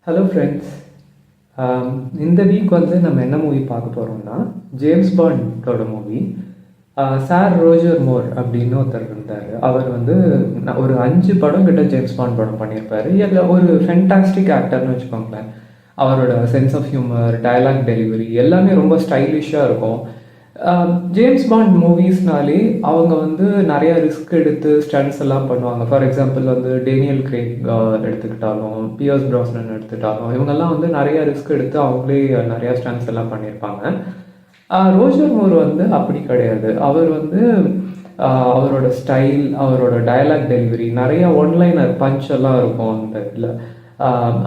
Hello friends. இந்த week வந்து நம்ம என்ன மூவி பார்க்க போகிறோம்னா ஜேம்ஸ் பாண்டோட மூவி. சார் ரோஜர் மோர் அப்படின்னு ஒருத்தர் இருந்தார். அவர் வந்து ஒரு 5 படம் கிட்ட ஜேம்ஸ் பாண்ட் படம் பண்ணியிருப்பார். இதில் ஒரு ஃபென்டாஸ்டிக் ஆக்டர்னு வச்சுக்கோங்களேன். அவரோட sense of humour, dialogue delivery எல்லாமே ரொம்ப ஸ்டைலிஷாக இருக்கும். ஜேம்ஸ் பாண்ட் மூவிஸ்னாலே அவங்க வந்து நிறைய ரிஸ்க் எடுத்து ஸ்டண்ட்ஸ் எல்லாம் பண்ணுவாங்க. ஃபார் எக்ஸாம்பிள் வந்து டேனியல் கிரேக் எடுத்துக்கிட்டாலும், பியர்ஸ் பிராஸ்னன் எடுத்துக்கிட்டாலும், இவங்கெல்லாம் வந்து நிறைய ரிஸ்க் எடுத்து அவங்களே நிறையா ஸ்டண்ட்ஸ் எல்லாம் பண்ணியிருப்பாங்க. ரோஜர் மூர் வந்து அப்படி கிடையாது. அவர் வந்து அவரோட ஸ்டைல், அவரோட டயலாக் டெலிவரி, நிறையா ஒன்லைனர் பஞ்ச் எல்லாம் இருக்கும் அந்த இதில்.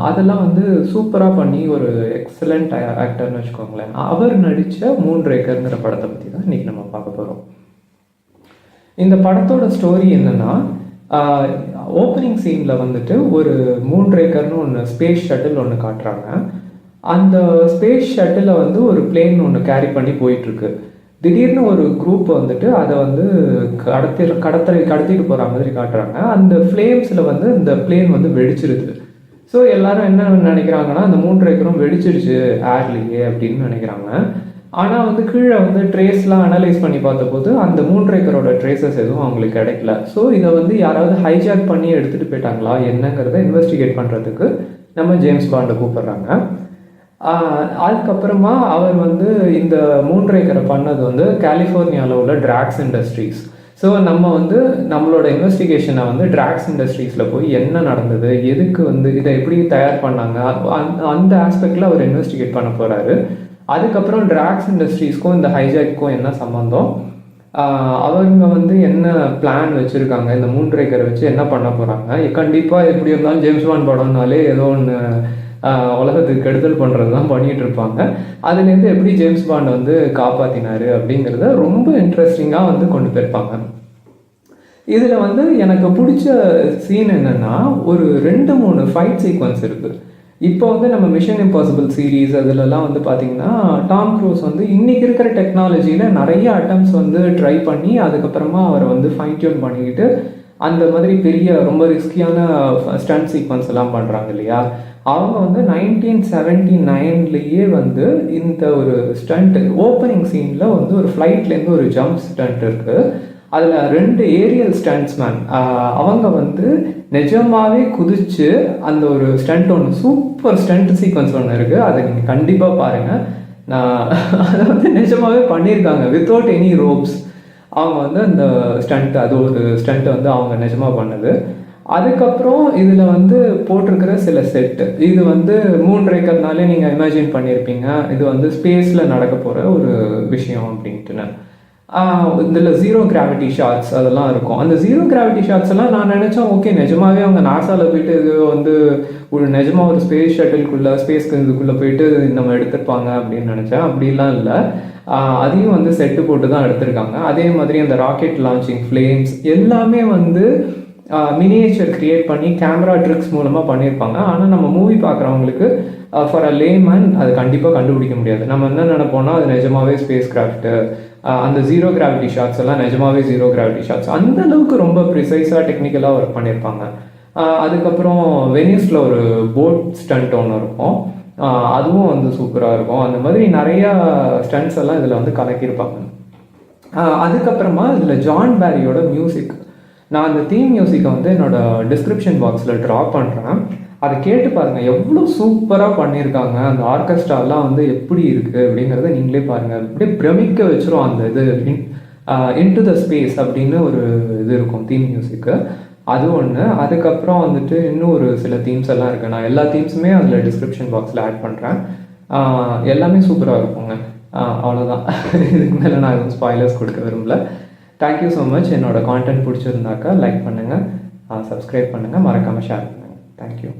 அதெல்லாம் வந்து சூப்பராக பண்ணி ஒரு எக்ஸலண்ட் ஆக்டர்னு வச்சுக்கோங்களேன். அவர் நடித்த 3 ஏக்கர்ங்கிற படத்தை பற்றி தான் இன்றைக்கி நம்ம பார்க்க போகிறோம். இந்த படத்தோட ஸ்டோரி என்னென்னா, ஓப்பனிங் சீனில் வந்துட்டு ஒரு 3 ஏக்கர்னு ஒன்று ஸ்பேஸ் ஷட்டில் ஒன்று காட்டுறாங்க. அந்த ஸ்பேஸ் ஷட்டிலை வந்து ஒரு பிளேன் ஒன்று கேரி பண்ணி போயிட்டுருக்கு. திடீர்னு ஒரு குரூப் வந்துட்டு அதை வந்து கடத்திட்டு போகிற மாதிரி காட்டுறாங்க. அந்த ஃப்ளேம்ஸில் வந்து இந்த பிளேன் வந்து வெடிச்சிருது. ஸோ எல்லாரும் என்ன நினைக்கிறாங்கன்னா, அந்த 3 ஏக்கரும் வெடிச்சிருச்சு ஏர்லேயே அப்படின்னு நினைக்கிறாங்க. ஆனால் வந்து கீழே வந்து ட்ரேஸ்லாம் அனலைஸ் பண்ணி பார்த்தபோது அந்த 3 ஏக்கரோட ட்ரேசஸ் எதுவும் அவங்களுக்கு கிடைக்கல. ஸோ இதை வந்து யாராவது ஹைஜாக் பண்ணி எடுத்துகிட்டு போயிட்டாங்களா என்னங்கிறத இன்வெஸ்டிகேட் பண்ணுறதுக்கு நம்ம ஜேம்ஸ் பாண்டை கூப்பிட்றாங்க. அதுக்கப்புறமா அவர் வந்து இந்த 3 ஏக்கரை பண்ணது வந்து கலிஃபோர்னியாவில் உள்ள ட்ராக்ஸ் இண்டஸ்ட்ரீஸ். ஸோ நம்ம வந்து நம்மளோட இன்வெஸ்டிகேஷனை வந்து ட்ராக்ஸ் இண்டஸ்ட்ரீஸில் போய் என்ன நடந்தது, எதுக்கு வந்து இதை எப்படி தயார் பண்ணாங்க, அந்த ஆஸ்பெக்டில் அவர் இன்வெஸ்டிகேட் பண்ண போகிறாரு. அதுக்கப்புறம் ட்ராக்ஸ் இண்டஸ்ட்ரீஸ்க்கும் இந்த ஹைஜாக்கும் என்ன சம்மந்தம், அவங்க வந்து என்ன பிளான் வச்சுருக்காங்க, இந்த 3 ஏக்கரை வச்சு என்ன பண்ண போகிறாங்க. கண்டிப்பாக எப்படி இருந்தாலும் ஜேம்ஸ் பாண்ட் படம்னாலே ஏதோ ஒன்று உலகத்துக்கு கெடுதல் பண்ணுறது தான் பண்ணிகிட்டு இருப்பாங்க. அதுலேருந்து எப்படி ஜேம்ஸ் பாண்ட் வந்து காப்பாற்றினார் அப்படிங்கிறத ரொம்ப இன்ட்ரெஸ்டிங்காக வந்து கொண்டு போயிருப்பாங்க. இதில் வந்து எனக்கு பிடிச்ச சீன் என்னென்னா, ஒரு 2-3 ஃபைட் சீக்வன்ஸ் இருக்குது. இப்போ வந்து நம்ம மிஷன் இம்பாசிபிள் சீரீஸ் அதிலெல்லாம் வந்து பார்த்திங்கன்னா, டாம் க்ரூஸ் வந்து இன்றைக்கி இருக்கிற டெக்னாலஜியில் நிறைய அட்டம்ப்ட்ஸ் வந்து ட்ரை பண்ணி அதுக்கப்புறமா அவரை வந்து ஃபைன் டியூன் பண்ணிக்கிட்டு அந்த மாதிரி பெரிய ரொம்ப ரிஸ்கியான ஸ்டண்ட் சீக்வன்ஸ் எல்லாம் பண்ணுறாங்க இல்லையா. அவங்க வந்து 1979லேயே வந்து இந்த ஒரு ஸ்டண்ட் ஓப்பனிங் சீனில் வந்து ஒரு ஃப்ளைட்லேருந்து ஒரு ஜம்ப் ஸ்டண்ட் இருக்குது. அதில் 2 ஏரியல் ஸ்டண்ட்ஸ்மேன் அவங்க வந்து நிஜமாகவே குதிச்சு அந்த ஒரு ஸ்டண்ட் ஒன்று சூப்பர் ஸ்டண்ட் சீக்வன்ஸ் ஒன்று இருக்குது. அதை நீங்கள் கண்டிப்பாக பாருங்கள். அதை வந்து நிஜமாகவே பண்ணியிருக்காங்க வித்தவுட் எனி ரோப்ஸ். அவங்க வந்து அந்த அது ஒரு ஸ்டண்ட்டை வந்து அவங்க நிஜமாக பண்ணது. அதுக்கப்புறம் இதில் வந்து போட்டிருக்கிற சில செட்டு, இது வந்து 3 ஏக்கர்னாலே நீங்கள் இமேஜின் பண்ணியிருப்பீங்க இது வந்து ஸ்பேஸில் நடக்க போகிற ஒரு விஷயம் அப்படின்ட்டுன்னு. இதில் 0 கிராவிட்டி ஷாட்ஸ் அதெல்லாம் இருக்கும். அந்த 0 கிராவிட்டி ஷாட்ஸ் எல்லாம் நான் நினச்சேன், ஓகே நிஜமாகவே அவங்க நாசாவில் போயிட்டு இது வந்து நிஜமாக ஒரு ஸ்பேஸ் ஷட்டில்குள்ளே ஸ்பேஸ்க்கு இதுக்குள்ளே போயிட்டு நம்ம எடுத்துருப்பாங்க அப்படின்னு நினச்சேன். அப்படிலாம் இல்லை. அதையும் வந்து செட்டு போட்டு தான் எடுத்திருக்காங்க. அதே மாதிரி அந்த ராக்கெட் லான்ச்சிங் ஃப்ளேம்ஸ் எல்லாமே வந்து மினியேச்சர் க்ரியேட் பண்ணி கேமரா ட்ரிக்ஸ் மூலமாக பண்ணியிருப்பாங்க. ஆனால் நம்ம மூவி பார்க்குறவங்களுக்கு ஃபார் அ லேமேன் அது கண்டிப்பாக கண்டுபிடிக்க முடியாது. நம்ம என்ன நினைப்போம்னா அது நிஜமாவே ஸ்பேஸ் கிராஃப்ட்டு, அந்த 0 கிராவிட்டி ஷாட்ஸ் எல்லாம் நிஜமாவே 0 கிராவிட்டி ஷாட்ஸ். அந்த அளவுக்கு ரொம்ப ப்ரிசைஸாக டெக்னிக்கலாக ஒர்க் பண்ணியிருப்பாங்க. அதுக்கப்புறம் வெனிஸில் ஒரு போட் ஸ்டண்ட் ஒன்று இருக்கும், அதுவும் வந்து சூப்பராக இருக்கும். அந்த மாதிரி நிறையா ஸ்டண்ட்ஸ் எல்லாம் இதில் வந்து கலக்கியிருப்பாங்க. அதுக்கப்புறமா இதில் ஜான் பேரியோட மியூசிக், நான் அந்த தீம் மியூசிக்கை வந்து என்னோடய டிஸ்கிரிப்ஷன் பாக்ஸில் ட்ரா பண்ணுறேன். அதை கேட்டு பாருங்கள், எவ்வளோ சூப்பராக பண்ணியிருக்காங்க. அந்த ஆர்கெஸ்ட்ராலாம் வந்து எப்படி இருக்குது அப்படிங்கிறத நீங்களே பாருங்கள். அப்படியே பிரமிக்க வச்சிரும் அந்த இது. இன்டு த ஸ்பேஸ் அப்படின்னு ஒரு இது இருக்கும் தீம் மியூசிக்கு, அது ஒன்று. அதுக்கப்புறம் வந்துட்டு இன்னும் ஒரு சில தீம்ஸ் எல்லாம் இருக்குது. நான் எல்லா தீம்ஸுமே அதில் டிஸ்கிரிப்ஷன் பாக்ஸில் ஆட் பண்ணுறேன். எல்லாமே சூப்பராக இருக்குங்க. அவ்வளோதான். இதுக்கு மேலே நான் எதுவும் ஸ்பாய்லர்ஸ் கொடுக்க விரும்பல. Thank you so much. என்னோடய கான்டென்ட் பிடிச்சிருந்தாக்கா லைக் பண்ணுங்கள், சப்ஸ்கிரைப் பண்ணுங்கள், மறக்காமல் ஷேர் பண்ணுங்கள். தேங்க்யூ.